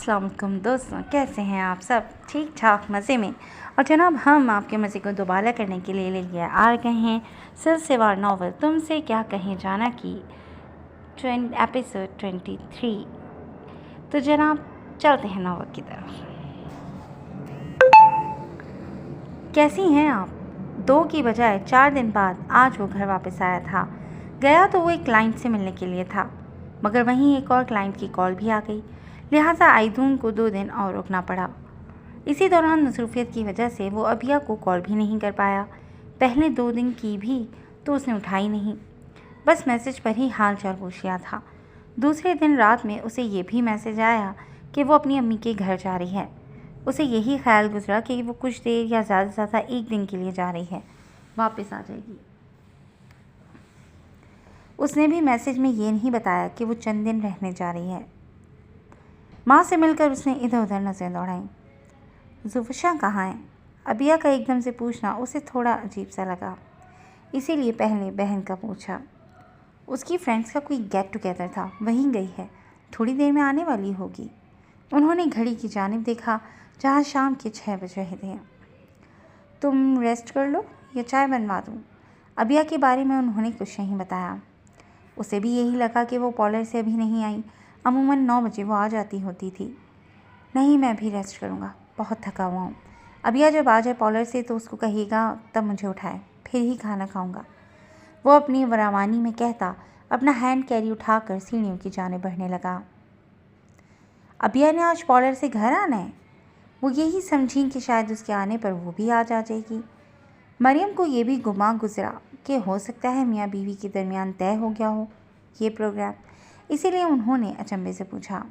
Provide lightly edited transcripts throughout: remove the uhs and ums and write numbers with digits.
अस्सलाम वालेकुम दोस्तों, कैसे हैं आप सब? ठीक ठाक मज़े में। और जनाब, हम आपके मज़े को दोबारा करने के लिए लेके आ गए हैं सिलसिलेवार नावल तुमसे क्या कहें जाना की एपिसोड 23। तो जनाब, चलते हैं नावल की तरफ। कैसी हैं आप? 2 की बजाय 4 दिन बाद आज वो घर वापस आया था। गया तो वो एक क्लाइंट से मिलने के लिए था, मगर वहीं एक और क्लाइंट की कॉल भी आ गई, लिहाजा आइदून को 2 दिन और रुकना पड़ा। इसी दौरान मसरूफियत की वजह से वो अबिया को कॉल भी नहीं कर पाया। पहले 2 दिन की भी तो उसने उठाई नहीं, बस मैसेज पर ही हाल चाल पूछ लिया था। दूसरे दिन रात में उसे ये भी मैसेज आया कि वो अपनी अम्मी के घर जा रही है। उसे यही ख्याल गुजरा कि वो कुछ देर या ज़्यादा से ज़्यादा 1 दिन के लिए जा रही है, वापस आ जाएगी। उसने भी मैसेज में ये नहीं बताया कि वो चंद दिन रहने जा रही है। माँ से मिलकर उसने इधर उधर नज़रें दौड़ाईं। जुफ़शा कहाँ है? अबिया का एकदम से पूछना उसे थोड़ा अजीब सा लगा, इसीलिए पहले बहन का पूछा। उसकी फ्रेंड्स का कोई गेट टुगेदर था, वहीं गई है, थोड़ी देर में आने वाली होगी। उन्होंने घड़ी की जानिब देखा जहाँ शाम के 6 बज रहे थे। तुम रेस्ट कर लो या चाय बनवा दूँ? अबिया के बारे में उन्होंने कुछ नहीं बताया। उसे भी यही लगा कि वो पार्लर से अभी नहीं आई, अमूमन 9 बजे वो आ जाती होती थी। नहीं, मैं भी रेस्ट करूँगा, बहुत थका हुआ हूँ। अबिया जब आ जाए पार्लर से तो उसको कहिएगा तब मुझे उठाए, फिर ही खाना खाऊँगा। वो अपनी वरावानी में कहता अपना हैंड कैरी उठाकर सीढ़ियों की जाने बढ़ने लगा। अबिया ने आज पार्लर से घर आना है। वो यही समझी कि शायद उसके आने पर वो भी आज आ जाएगी। मरियम को ये भी गुमा गुजरा कि हो सकता है मियाँ बीवी के दरमियान तय हो गया हो ये प्रोग्राम, इसीलिए उन्होंने अचंभे से पूछा,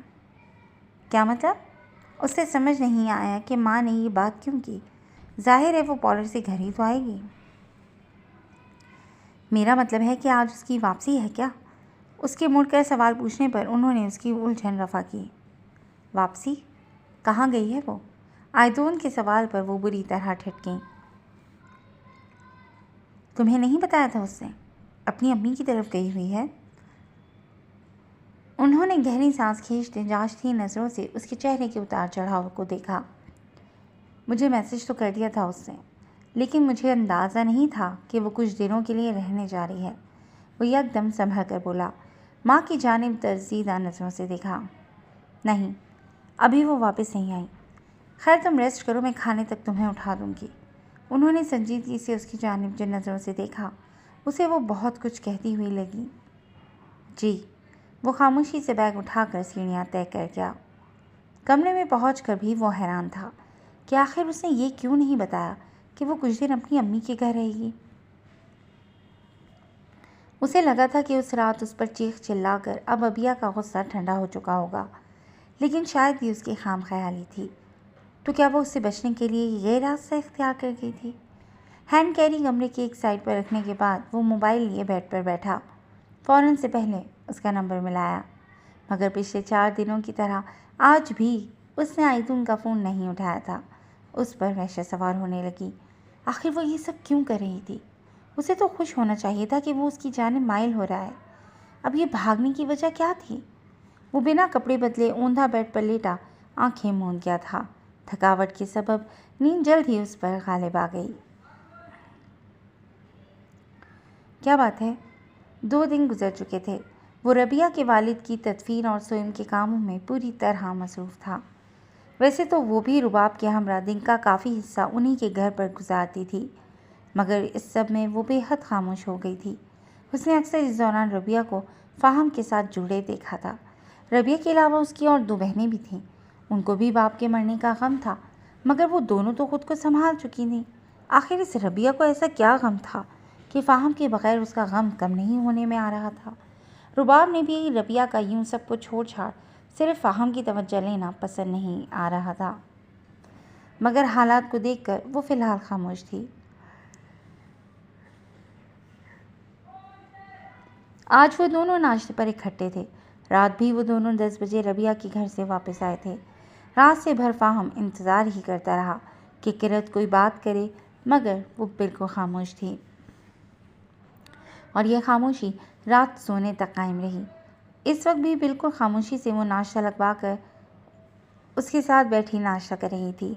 क्या मतलब? उसे समझ नहीं आया कि माँ ने ये बात क्यों की। जाहिर है वो पार्लर से घर ही तो आएगी। मेरा मतलब है कि आज उसकी वापसी है क्या? उसके मुड़कर सवाल पूछने पर उन्होंने उसकी उलझन रफा की। वापसी? कहाँ गई है वो? आयदून के सवाल पर वो बुरी तरह ठिठ गई। तुम्हें नहीं बताया था उसने? अपनी अम्मी की तरफ गई हुई है। उन्होंने गहरी सांस खींचते जांचती नज़रों से उसके चेहरे के उतार चढ़ाव को देखा। मुझे मैसेज तो कर दिया था उसने, लेकिन मुझे अंदाज़ा नहीं था कि वो कुछ दिनों के लिए रहने जा रही है। वो एकदम संभल कर बोला। माँ की जानिब तरजीदा नज़रों से देखा। नहीं, अभी वो वापस नहीं आई। खैर तुम रेस्ट करो, मैं खाने तक तुम्हें उठा दूँगी। उन्होंने संजीदगी से उसकी जानिब जिन नज़रों से देखा, उसे वो बहुत कुछ कहती हुई लगी। जी। वो खामोशी से बैग उठाकर सीढ़ियाँ तय कर गया। कमरे में पहुंचकर भी वो हैरान था कि आखिर उसने ये क्यों नहीं बताया कि वो कुछ दिन अपनी अम्मी के घर रहेगी। उसे लगा था कि उस रात उस पर चीख चिल्लाकर अब अबिया का गुस्सा ठंडा हो चुका होगा, लेकिन शायद ये उसकी खाम ख्याली थी। तो क्या वो उससे बचने के लिए ये रास्ता इख्तियार कर गई थी? हैंड कैरी कमरे की एक साइड पर रखने के बाद वो मोबाइल लिए बेड पर बैठा। फ़ौरन से पहले उसका नंबर मिलाया, मगर पिछले 4 दिनों की तरह आज भी उसने आयतून का फ़ोन नहीं उठाया था। उस पर वहशत सवार होने लगी। आखिर वो ये सब क्यों कर रही थी? उसे तो खुश होना चाहिए था कि वो उसकी जानिब माइल हो रहा है। अब ये भागने की वजह क्या थी? वो बिना कपड़े बदले औंधा बेड पर लेटा आंखें मूंद गया था। थकावट के सबब नींद जल्द ही उस पर गालिब आ गई। क्या बात है? 2 दिन गुजर चुके थे। वो रबिया के वालिद की तदफीन और स्वयं के कामों में पूरी तरह मसरूफ़ था। वैसे तो वो भी रुबाब के हमरा दिन का काफ़ी हिस्सा उन्हीं के घर पर गुजारती थी, मगर इस सब में वो बेहद खामोश हो गई थी। उसने अक्सर इस दौरान रबिया को फ़ाहम के साथ जुड़े देखा था। रबिया के अलावा उसकी और 2 बहनें भी थीं। उनको भी बाप के मरने का गम था, मगर वो दोनों तो खुद को संभाल चुकी थीं। आखिर इस रबिया को ऐसा क्या गम था कि फ़ाहम के बगैर उसका गम कम नहीं होने में आ रहा था। रुबाब ने भी रबिया का यूं सब कुछ छोड़ छाड़ सिर्फ फ़ाहम की तवज्जो लेना पसंद नहीं आ रहा था, मगर हालात को देखकर वो फ़िलहाल खामोश थी। आज वो दोनों नाश्ते पर इकट्ठे थे। रात भी वो दोनों 10 बजे रबिया के घर से वापस आए थे। रात से भर फ़ाहम इंतज़ार ही करता रहा कि किरत कोई बात करे, मगर वो बिल्कुल खामोश थी और यह खामोशी रात सोने तक कायम रही। इस वक्त भी बिल्कुल खामोशी से वो नाश्ता लगवा कर उसके साथ बैठी नाश्ता कर रही थी।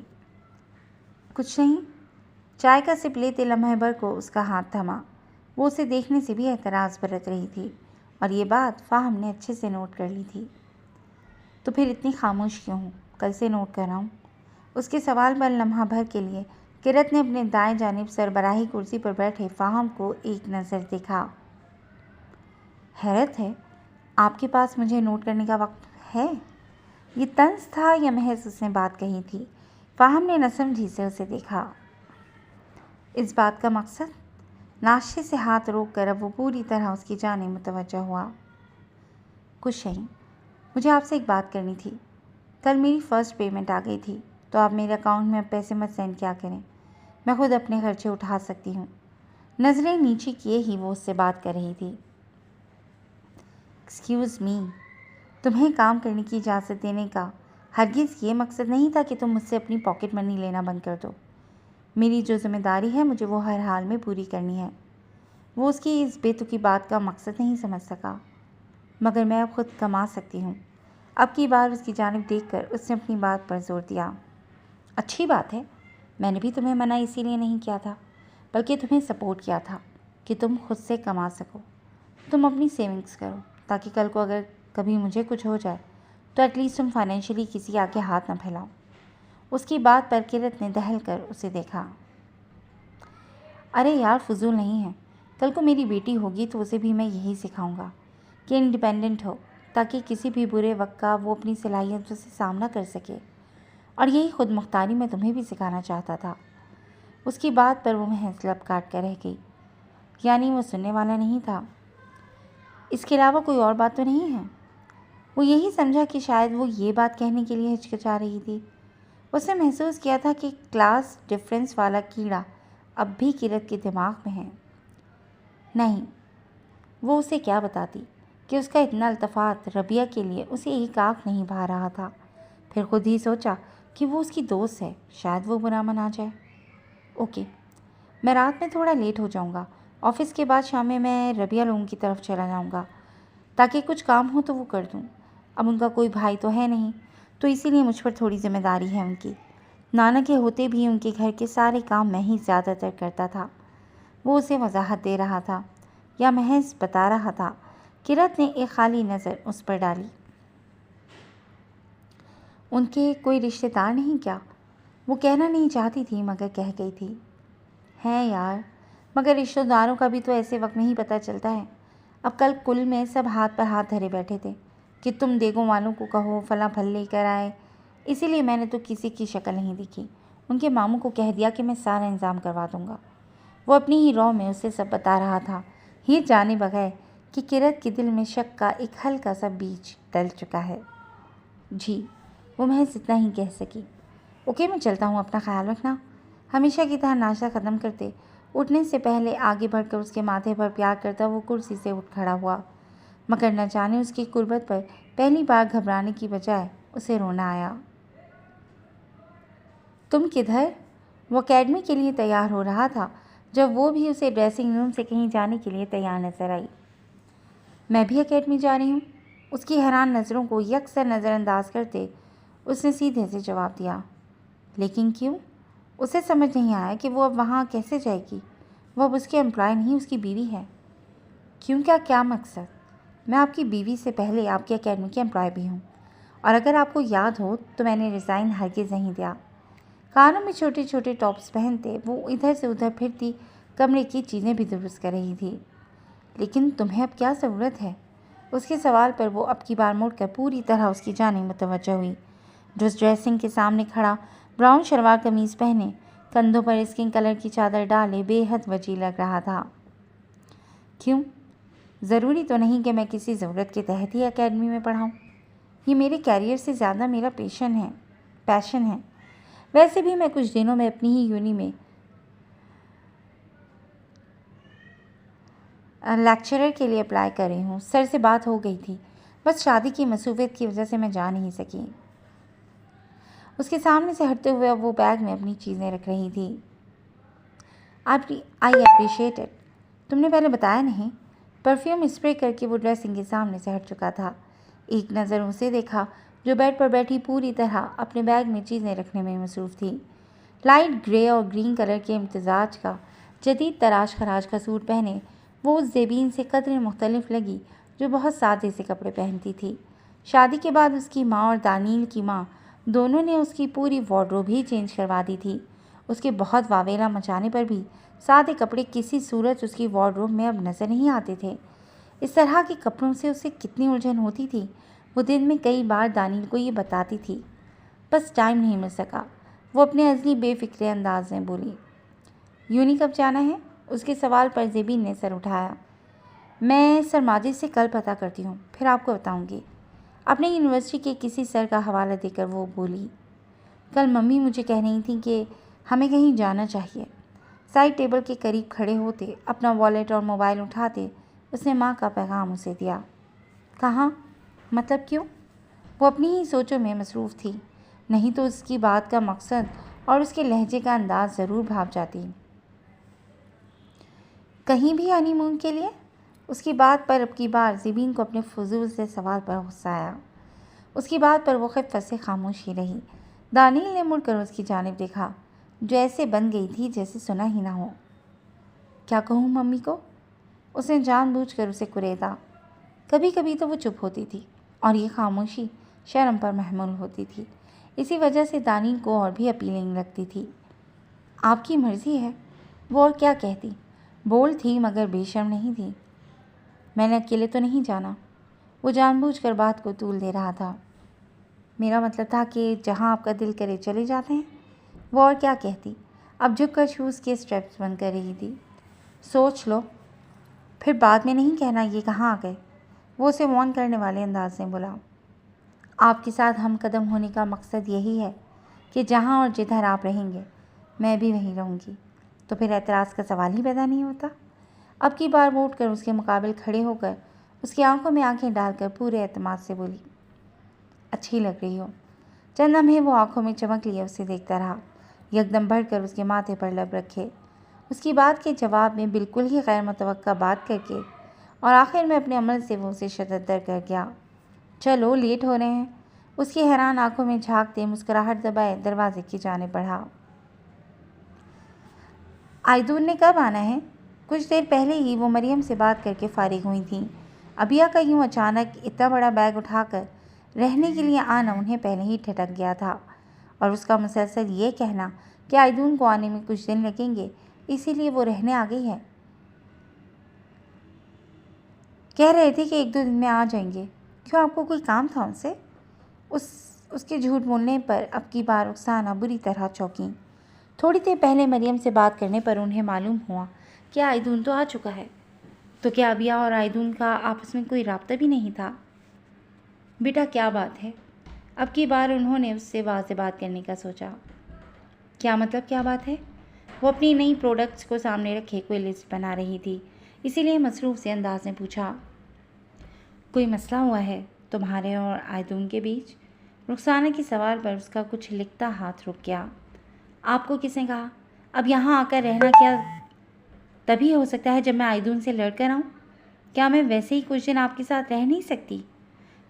कुछ नहीं, चाय का सिप लेते लम्हे भर को उसका हाथ थमा। वो उसे देखने से भी एतराज़ बरत रही थी और ये बात फ़ाहम ने अच्छे से नोट कर ली थी। तो फिर इतनी खामोश क्यों हूँ? कल से नोट कर रहा हूँ। उसके सवाल पर लम्हा भर के लिए किरत ने अपने दाएं जानिब सरबराही कुर्सी पर बैठे फ़ाहम को एक नज़र देखा। हैरत है, आपके पास मुझे नोट करने का वक्त है? ये तंज था या महज उसने बात कही थी? फ़ाहम ने नसमझी से उसे देखा। इस बात का मकसद? नाश्ते से हाथ रोक कर अब वो पूरी तरह उसकी जानिब मुतवज्जह हुआ। कुछ नहीं, मुझे आपसे एक बात करनी थी। कल मेरी फ़र्स्ट पेमेंट आ गई थी, तो आप मेरे अकाउंट में अब पैसे मत सेंड किया करें। मैं खुद अपने खर्चे उठा सकती हूँ। नज़रें नीचे किए ही वो उससे बात कर रही थी। एक्सक्यूज़ मी, तुम्हें काम करने की इजाज़त देने का हरगिज़ ये मकसद नहीं था कि तुम मुझसे अपनी पॉकेट मनी लेना बंद कर दो। मेरी जो जिम्मेदारी है मुझे वो हर हाल में पूरी करनी है। वो उसकी इस बेतुकी बात का मकसद नहीं समझ सका, मगर मैं अब खुद कमा सकती हूँ। अब की बार उसकी जानिब देखकर उसने अपनी बात पर जोर दिया। अच्छी बात है, मैंने भी तुम्हें मना इसीलिए नहीं किया था, बल्कि तुम्हें सपोर्ट किया था कि तुम खुद से कमा सको। तुम अपनी सेविंग्स करो ताकि कल को अगर कभी मुझे कुछ हो जाए तो एटलीस्ट तुम फाइनेंशियली किसी आगे हाथ न फैलाओ। उसकी बात पर किरत ने दहल कर उसे देखा। अरे यार, फजूल नहीं है। कल को मेरी बेटी होगी तो उसे भी मैं यही सिखाऊंगा कि इंडिपेंडेंट हो, ताकि किसी भी बुरे वक्त का वो अपनी सलाहियतों से सामना कर सके। और यही खुद मुख्तारी मैं तुम्हें भी सिखाना चाहता था। उसकी बात पर वो महज लब काट कर रह गई। यानी वो सुनने वाला नहीं था। इसके अलावा कोई और बात तो नहीं है? वो यही समझा कि शायद वो ये बात कहने के लिए हिचकिचा रही थी। उसने महसूस किया था कि क्लास डिफरेंस वाला कीड़ा अब भी किरत के दिमाग में है। नहीं, वो उसे क्या बताती कि उसका इतना अल्तफ़ात रबिया के लिए उसे एक आँख नहीं भा रहा था। फिर खुद ही सोचा कि वो उसकी दोस्त है, शायद वो बुरा मना जाए। ओके, मैं रात में थोड़ा लेट हो जाऊंगा। ऑफिस के बाद शाम में मैं रबिया लोगों की तरफ चला जाऊंगा, ताकि कुछ काम हो तो वो कर दूं। अब उनका कोई भाई तो है नहीं, तो इसीलिए मुझ पर थोड़ी जिम्मेदारी है उनकी। नाना के होते भी उनके घर के सारे काम मैं ही ज़्यादातर करता था। वो उसे वजाहत दे रहा था या महज बता रहा था। किरत ने एक खाली नज़र उस पर डाली। उनके कोई रिश्तेदार नहीं क्या? वो कहना नहीं चाहती थी मगर कह गई थी। हैं यार, मगर रिश्तेदारों का भी तो ऐसे वक्त में ही पता चलता है। अब कल कुल में सब हाथ पर हाथ धरे बैठे थे कि तुम देगों वालों को कहो फला फल लेकर आए। इसीलिए मैंने तो किसी की शक्ल नहीं दिखी। उनके मामू को कह दिया कि मैं सारा इंतज़ाम करवा दूंगा। वो अपनी ही रौ में उसे सब बता रहा था, ये जाने बगैर कि किरत के दिल में शक का एक हल्का सा बीज डल चुका है। जी, वो महज इतना ही कह सकी। ओके, मैं चलता हूँ, अपना ख्याल रखना। हमेशा की तरह नाश्ता ख़त्म करते उठने से पहले आगे बढ़कर उसके माथे पर प्यार करता वो कुर्सी से उठ खड़ा हुआ, मगर न जाने उसकी कुर्बत पर पहली बार घबराने की बजाय उसे रोना आया। तुम किधर? वो अकेडमी के लिए तैयार हो रहा था जब वो भी उसे ड्रेसिंग रूम से कहीं जाने के लिए तैयार नजर आई। मैं भी अकेडमी जा रही हूँ। उसकी हैरान नज़रों को यकसर नज़रअंदाज करते उसने सीधे से जवाब दिया। लेकिन क्यों? उसे समझ नहीं आया कि वो अब वहाँ कैसे जाएगी। वो अब उसकी एम्प्लॉय नहीं, उसकी बीवी है। क्यों? क्या मकसद? मैं आपकी बीवी से पहले आपकी एकेडमी की एम्प्लॉय भी हूँ, और अगर आपको याद हो तो मैंने रिज़ाइन हरगिज़ नहीं दिया। कानों में छोटे छोटे टॉप्स पहनते वो इधर से उधर फिरती कमरे की चीज़ें भी दुरुस्त कर रही थी। लेकिन तुम्हें अब क्या ज़रूरत है? उसके सवाल पर वो अब की बार मुड़कर पूरी तरह उसकी जानिब मुतवज्जह हुई। जो उस ड्रेसिंग के सामने खड़ा ब्राउन शलवार कमीज़ पहने, कंधों पर स्किन कलर की चादर डाले बेहद वजी लग रहा था। क्यों? ज़रूरी तो नहीं कि मैं किसी ज़रूरत के तहत ही एकेडमी में पढ़ाऊँ। ये मेरे कैरियर से ज़्यादा मेरा पैशन है। वैसे भी मैं कुछ दिनों में अपनी ही यूनी में लेक्चरर के लिए अप्लाई कर रही हूँ। सर से बात हो गई थी, बस शादी की मसरूफियत की वजह से मैं जा नहीं सकी। उसके सामने से हटते हुए अब वो बैग में अपनी चीज़ें रख रही थी। I appreciate it. तुमने पहले बताया नहीं। परफ्यूम स्प्रे करके वो ड्रेसिंग के सामने से हट चुका था। एक नज़र उसे देखा जो बेड पर बैठी पूरी तरह अपने बैग में चीज़ें रखने में मसरूफ़ थी। लाइट ग्रे और ग्रीन कलर के इम्तिजाज का जदीद तराश खराज का सूट पहने वो उस ज़ेबीन से कदरे मुख्तलिफ लगी जो बहुत सादे से कपड़े पहनती थी। शादी के बाद उसकी माँ और दानील की माँ दोनों ने उसकी पूरी वार्डरोब ही चेंज करवा दी थी। उसके बहुत वावेला मचाने पर भी सादे कपड़े किसी सूरत उसकी वार्डरोब में अब नज़र नहीं आते थे। इस तरह के कपड़ों से उसे कितनी उलझन होती थी, वो दिन में कई बार दानील को ये बताती थी। बस टाइम नहीं मिल सका, वो अपने अज़ली बेफिक्रे अंदाज में बोली। यूनी कब जाना है? उसके सवाल पर ज़ेबीन ने सर उठाया। मैं सर माजिद से कल पता करती हूँ, फिर आपको बताऊँगी। अपने यूनिवर्सिटी के किसी सर का हवाला देकर वो बोली। कल मम्मी मुझे कह रही थी कि हमें कहीं जाना चाहिए। साइड टेबल के करीब खड़े होते, अपना वॉलेट और मोबाइल उठाते उसने माँ का पैगाम उसे दिया। कहाँ? मतलब क्यों? वो अपनी ही सोचों में मसरूफ़ थी, नहीं तो उसकी बात का मकसद और उसके लहजे का अंदाज ज़रूर भाप जाती। कहीं भी हनीमून के लिए? उसकी बात पर अब की बार ज़ेबीन को अपने फजूल से सवाल पर गुस्सा आया। उसकी बात पर वो खिफ़्फ़त से खामोश ही रही। दानील ने मुड़कर उसकी जानिब देखा, जो ऐसे बन गई थी जैसे सुना ही ना हो। क्या कहूँ मम्मी को? उसने जानबूझकर उसे कुरेदा। कभी कभी तो वो चुप होती थी और ये खामोशी शर्म पर महमूल होती थी। इसी वजह से दानील को और भी अपीलिंग लगती थी। आपकी मर्ज़ी है, वो और क्या कहती। बोल थी मगर बेशर्म नहीं थी। मैंने अकेले तो नहीं जाना। वो जानबूझकर बात को तूल दे रहा था। मेरा मतलब था कि जहाँ आपका दिल करे चले जाते हैं। वो और क्या कहती। अब झुककर शूज़ के स्ट्रैप्स बंद कर रही थी। सोच लो, फिर बाद में नहीं कहना ये कहाँ आ गए। वो उसे वार्न करने वाले अंदाज में बोला। आपके साथ हम कदम होने का मकसद यही है कि जहाँ और जिधर आप रहेंगे मैं भी वहीं रहूँगी, तो फिर एतराज़ का सवाल ही पैदा नहीं होता। अब की बार वो उठकर उसके मुकाबिल खड़े होकर उसकी आंखों में आंखें डालकर पूरे एतमाद से बोली। अच्छी लग रही हो। चंद लम्हे वो आंखों में चमक लिए उसे देखता रहा, यकदम बढ़कर उसके माथे पर लब रखे। उसकी बात के जवाब में बिल्कुल ही गैर मुतवक्का बात करके और आखिर में अपने अमल से वो उसे शददर कर गया। चलो, लेट हो रहे हैं। उसकी हैरान आंखों में झांकते मुस्कुराहट दबाए दरवाजे की जाने बढ़ा। आयदून ने कब आना है? कुछ देर पहले ही वो मरियम से बात करके फारिग हुई थी। अबिया का यूँ अचानक इतना बड़ा बैग उठाकर रहने के लिए आना उन्हें पहले ही ठटक गया था, और उसका मुसलसल ये कहना कि आयदून को आने में कुछ दिन लगेंगे, इसीलिए वो रहने आ गई है। कह रहे थे कि 1-2 दिन में आ जाएंगे। क्यों, आपको कोई काम था उनसे? उसके झूठ बोलने पर अब की बार रुखसाना बुरी तरह चौंकी। थोड़ी देर पहले मरियम से बात करने पर उन्हें मालूम हुआ कि आयदून तो आ चुका है। तो क्या अबिया और आयदून का आपस में कोई राब्ता भी नहीं था? बेटा क्या बात है? अब की बार उन्होंने उससे वाज़ेह बात करने का सोचा। क्या मतलब क्या बात है? वो अपनी नई प्रोडक्ट्स को सामने रखे कोई लिस्ट बना रही थी, इसीलिए मसरूफ़ से अंदाज में पूछा। कोई मसला हुआ है तुम्हारे और आयदून के बीच? रुखसाना के सवाल पर उसका कुछ लिखता हाथ रुक गया। आपको किसने कहा? अब यहाँ आकर रहना क्या तभी हो सकता है जब मैं आयदून से लड़कर आऊँ? क्या मैं वैसे ही कुछ दिन आपके साथ रह नहीं सकती?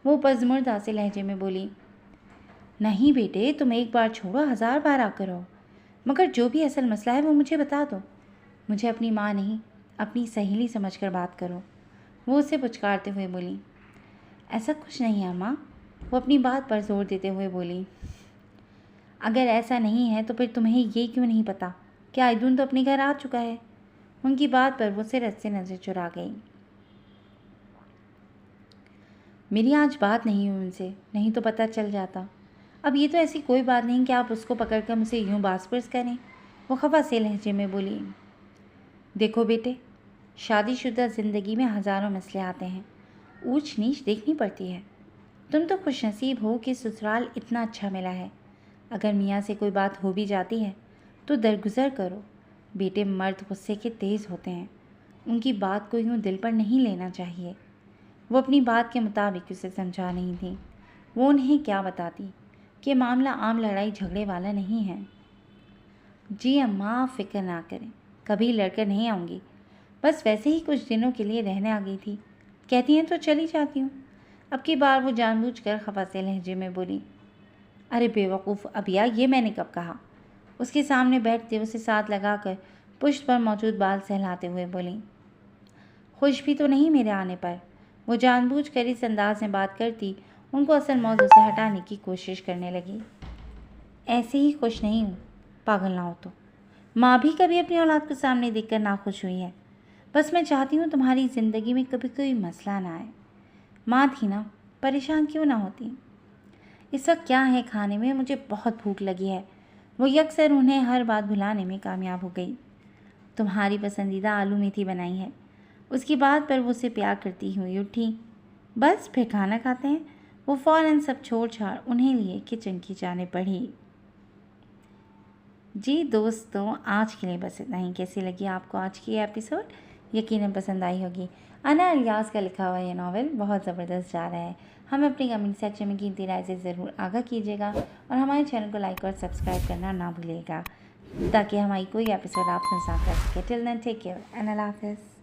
वो पज़मुर्दा से लहजे में बोली। नहीं बेटे, तुम एक बार छोड़ो, 1000 बार आकर रहो। मगर जो भी असल मसला है वो मुझे बता दो। मुझे अपनी माँ नहीं, अपनी सहेली समझकर बात करो। वो उसे पुचकारते हुए बोली। ऐसा कुछ नहीं है अम्मा, वो अपनी बात पर जोर देते हुए बोली। अगर ऐसा नहीं है तो फिर तुम्हें ये क्यों नहीं पता कि आयदून तो अपने घर आ चुका है? उनकी बात पर वो सिरत से नज़र चुरा गई। मेरी आज बात नहीं हुई उनसे, नहीं तो पता चल जाता। अब ये तो ऐसी कोई बात नहीं कि आप उसको पकड़कर मुझसे यूँ बासपुरस करें। वो खफा से लहजे में बोली। देखो बेटे, शादीशुदा ज़िंदगी में हज़ारों मसले आते हैं, ऊंच नीच देखनी पड़ती है। तुम तो खुशनसीब हो कि ससुराल इतना अच्छा मिला है। अगर मियाँ से कोई बात हो भी जाती है तो दरगुजर करो। बेटे मर्द गुस्से के तेज़ होते हैं, उनकी बात को यूँ दिल पर नहीं लेना चाहिए। वो अपनी बात के मुताबिक उसे समझा नहीं थी। वो उन्हें क्या बताती कि मामला आम लड़ाई झगड़े वाला नहीं है। जी अम्मा, आप फ़िक्र ना करें, कभी लड़कर नहीं आऊँगी। बस वैसे ही कुछ दिनों के लिए रहने आ गई थी। कहती हैं तो चली जाती हूँ। अब की बार वो जानबूझकर खफा से लहजे में बोली, अरे बेवकूफ़ अबिया, ये मैंने कब कहा। उसके सामने बैठते उसे साथ लगाकर पुष्ट पर मौजूद बाल सहलाते हुए बोली, खुश भी तो नहीं मेरे आने पर। वो जानबूझकर इस अंदाज में बात करती उनको असल मौजू से हटाने की कोशिश करने लगी। ऐसे ही खुश नहीं हूँ, पागल ना हो तो। माँ भी कभी अपनी औलाद को सामने देखकर नाखुश हुई है। बस मैं चाहती हूँ तुम्हारी ज़िंदगी में कभी कोई मसला ना आए। माँ थी ना, परेशान क्यों ना होती। इस वक्त क्या है खाने में, मुझे बहुत भूख लगी है। वो यकसर उन्हें हर बात भुलाने में कामयाब हो गई। तुम्हारी पसंदीदा आलू मेथी बनाई है। उसकी बात पर वो उसे प्यार करती हुई उठी। बस फिर खाना खाते हैं। वो फ़ौरन सब छोड़ छाड़ उन्हें लिए किचन की जाने पड़ी। जी दोस्तों, आज के लिए बस इतना ही। कैसी लगी आपको आज की एपिसोड? यकीनन पसंद आई होगी। अना इलियास का लिखा हुआ यह नावल बहुत ज़बरदस्त जा रहा है। हमें अपनी कमेंट सेक्शन में कीमती राय से ज़रूर आगाह कीजिएगा और हमारे चैनल को लाइक और सब्सक्राइब करना ना भूलिएगा ताकि हमारी कोई एपिसोड आप मिस ना कर सके। Till then take care and अल्लाह हाफ़िज़।